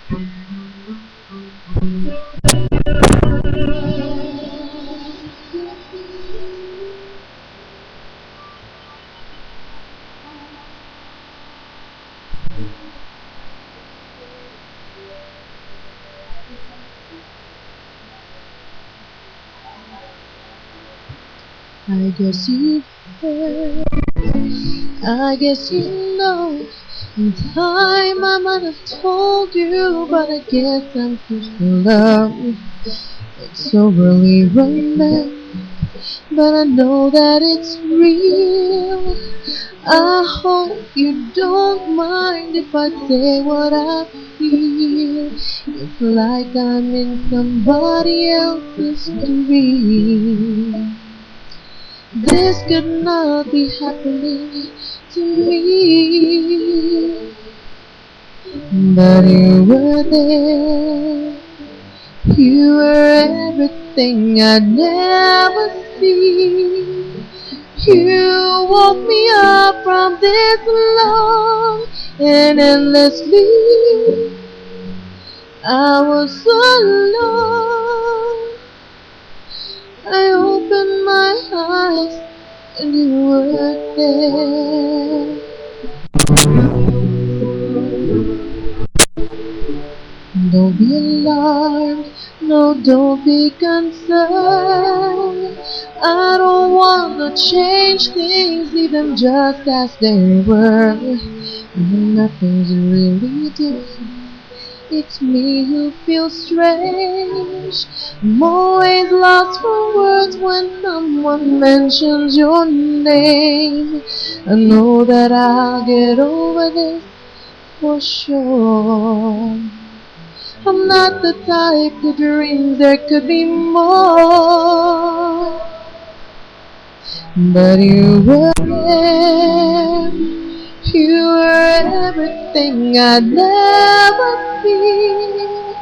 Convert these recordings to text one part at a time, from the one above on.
I guess you heard, I guess you know. In time I might have told you, but I guess I'm too love. It's so really romantic, but I know that it's real. I hope you don't mind if I say what I feel. It's like I'm in somebody else's dream. This could not be happening to me, but you were there. You were everything I'd never seen. You woke me up from this long and endless sleep. I was so alone. I opened my eyes and you were there. Don't be alarmed, no, don't be concerned. I don't want to change things, leave them just as they were. Nothing's really different. It's me who feels strange. I'm always lost for words when someone mentions your name. I know that I'll get over this for sure. I'm not the type who dreams there could be more. But you were there. You were everything I'd never seen.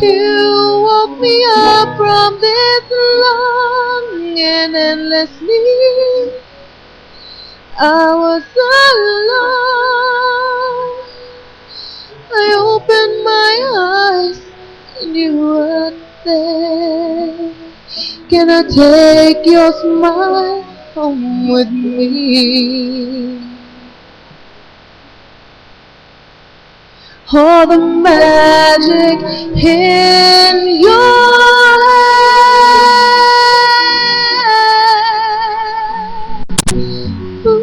You woke me up from this long and endless sleep. I was alone. I opened my eyes and you were there. Can I take your smile home with me? All the magic in your hand. Ooh.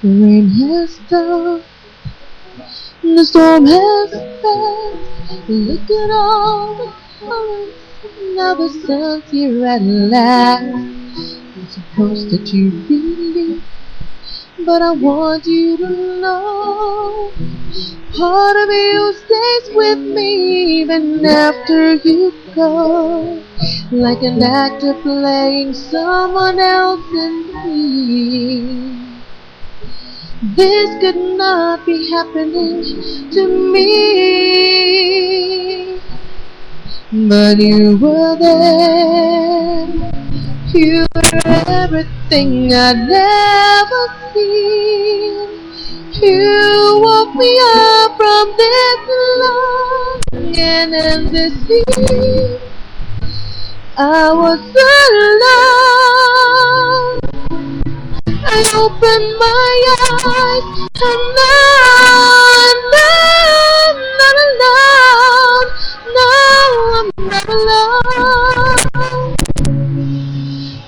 The rain has stopped, the storm has passed. Look at all the colors, now the sun's here at last. I'm supposed that you believe, but I want you to know part of you stays with me even after you go, like an actor playing someone else in me. This could not be happening to me, but you were there. You were everything I'd never seen. You woke me up from this long and endless sleep. I was alone. I opened my eyes and now I'm not alone. No, I'm not alone.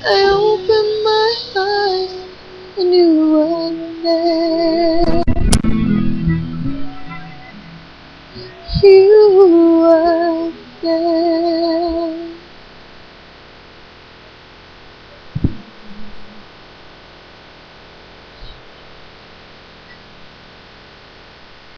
I opened my eyes and you were there.